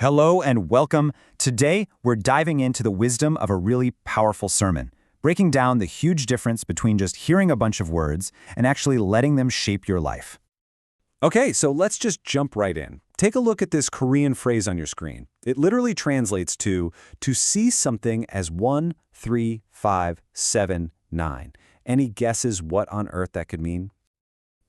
Hello and welcome. Today, we're diving into the wisdom of a really powerful sermon, breaking down the huge difference between just hearing a bunch of words and actually letting them shape your life. Okay, so let's just jump right in. Take a look at this Korean phrase on your screen. It literally translates to see something as 1, 3, 5, 7, 9. Any guesses what on earth that could mean?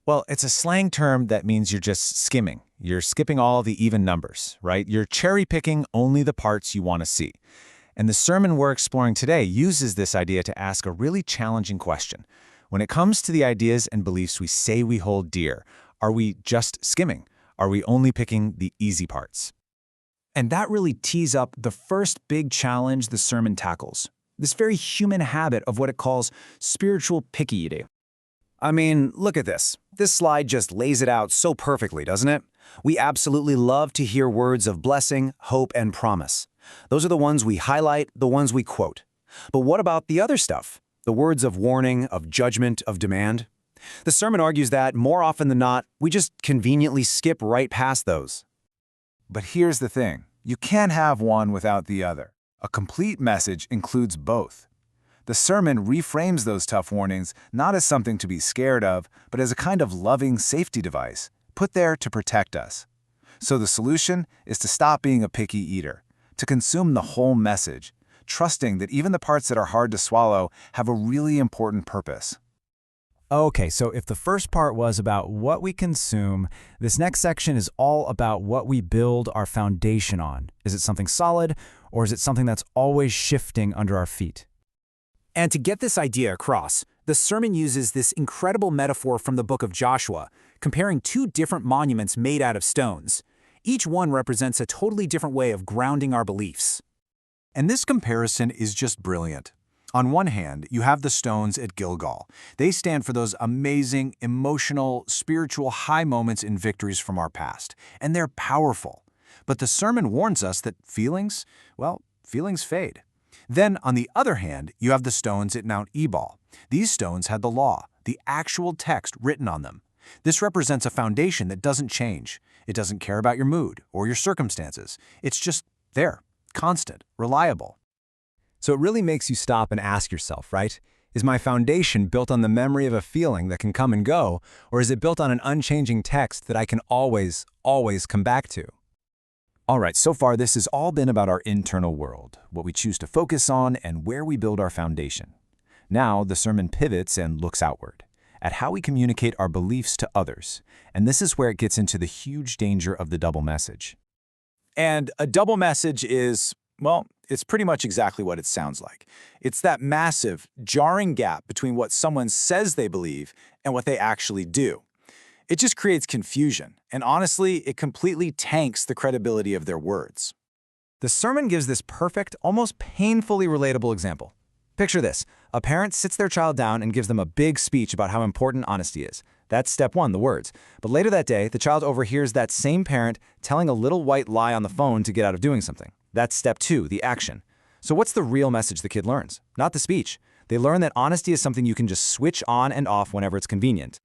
Well, it's a slang term that means you're just skimming. You're skipping all the even numbers, right? You're cherry-picking only the parts you want to see. And the sermon we're exploring today uses this idea to ask a really challenging question. When it comes to the ideas and beliefs we say we hold dear, are we just skimming? Are we only picking the easy parts? And that really tees up the first big challenge the sermon tackles, this very human habit of what it calls spiritual picky eating. I mean, look at this. This slide just lays it out so perfectly, doesn't it? We absolutely love to hear words of blessing, hope, and promise. Those are the ones we highlight, the ones we quote. But what about the other stuff? The words of warning, of judgment, of demand? The sermon argues that, more often than not, we just conveniently skip right past those. But here's the thing. You can't have one without the other. A complete message includes both. The sermon reframes those tough warnings not as something to be scared of, but as a kind of loving safety device, put there to protect us. So the solution is to stop being a picky eater, to consume the whole message, trusting that even the parts that are hard to swallow have a really important purpose. Okay, so if the first part was about what we consume, this next section is all about what we build our foundation on. Is it something solid, or is it something that's always shifting under our feet? And to get this idea across, the sermon uses this incredible metaphor from the book of Joshua, comparing two different monuments made out of stones. Each one represents a totally different way of grounding our beliefs. And this comparison is just brilliant. On one hand, you have the stones at Gilgal. They stand for those amazing, emotional, spiritual high moments and victories from our past, and they're powerful. But the sermon warns us that feelings fade. Then, on the other hand, you have the stones at Mount Ebal. These stones had the law, the actual text written on them. This represents a foundation that doesn't change. It doesn't care about your mood or your circumstances. It's just there, constant, reliable. So it really makes you stop and ask yourself, right? Is my foundation built on the memory of a feeling that can come and go, or is it built on an unchanging text that I can always come back to? All right, so far this has all been about our internal world, what we choose to focus on and where we build our foundation. Now the sermon pivots and looks outward, at how we communicate our beliefs to others, and this is where it gets into the huge danger of the double message. And a double message is, well, it's pretty much exactly what it sounds like. It's that massive, jarring gap between what someone says they believe and what they actually do. It just creates confusion, and honestly, it completely tanks the credibility of their words. The sermon gives this perfect, almost painfully relatable example. Picture this. A parent sits their child down and gives them a big speech about how important honesty is. That's step one, the words. But later that day, the child overhears that same parent telling a little white lie on the phone to get out of doing something. That's step two, the action. So what's the real message the kid learns? Not the speech. They learn that honesty is something you can just switch on and off whenever it's convenient.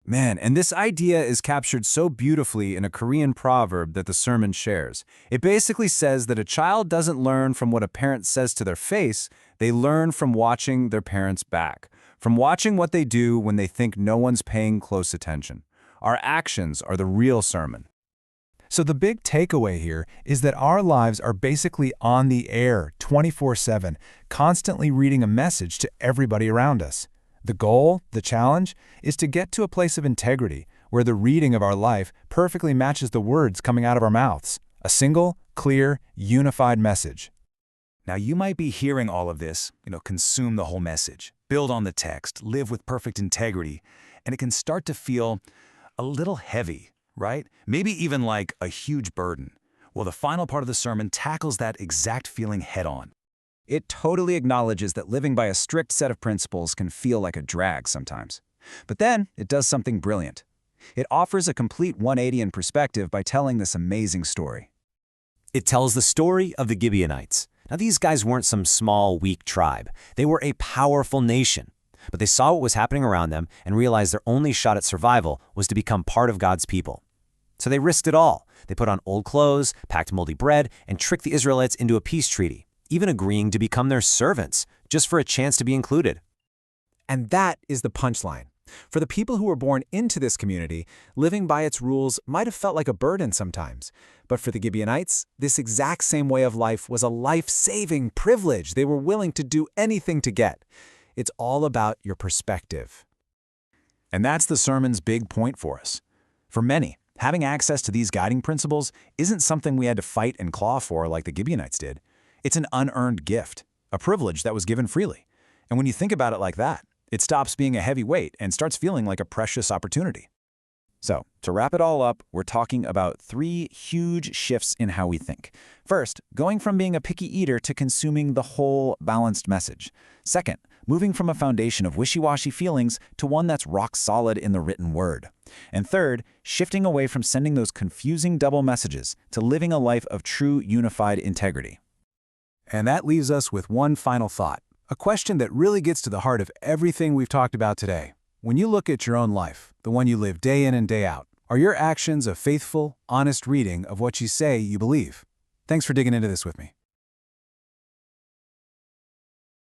Man, and this idea is captured so beautifully in a Korean proverb that the sermon shares. It basically says that a child doesn't learn from what a parent says to their face, they learn from watching their parents' back, from watching what they do when they think no one's paying close attention. Our actions are the real sermon. So the big takeaway here is that our lives are basically on the air 24/7, constantly reading a message to everybody around us. The goal, the challenge, is to get to a place of integrity where the reading of our life perfectly matches the words coming out of our mouths. A single, clear, unified message. Now you might be hearing all of this, consume the whole message, build on the text, live with perfect integrity, and it can start to feel a little heavy, right? Maybe even like a huge burden. Well, the final part of the sermon tackles that exact feeling head on. It totally acknowledges that living by a strict set of principles can feel like a drag sometimes. But then it does something brilliant. It offers a complete 180 in perspective by telling this amazing story. It tells the story of the Gibeonites. Now, these guys weren't some small, weak tribe. They were a powerful nation. But they saw what was happening around them and realized their only shot at survival was to become part of God's people. So they risked it all. They put on old clothes, packed moldy bread, and tricked the Israelites into a peace treaty, even agreeing to become their servants, just for a chance to be included. And that is the punchline. For the people who were born into this community, living by its rules might have felt like a burden sometimes. But for the Gibeonites, this exact same way of life was a life-saving privilege they were willing to do anything to get. It's all about your perspective. And that's the sermon's big point for us. For many, having access to these guiding principles isn't something we had to fight and claw for like the Gibeonites did. It's an unearned gift, a privilege that was given freely. And when you think about it like that, it stops being a heavy weight and starts feeling like a precious opportunity. So, to wrap it all up, we're talking about 3 huge shifts in how we think. First, going from being a picky eater to consuming the whole, balanced message. Second, moving from a foundation of wishy-washy feelings to one that's rock solid in the written word. And third, shifting away from sending those confusing double messages to living a life of true unified integrity. And that leaves us with one final thought, a question that really gets to the heart of everything we've talked about today. When you look at your own life, the one you live day in and day out, are your actions a faithful, honest reading of what you say you believe? Thanks for digging into this with me.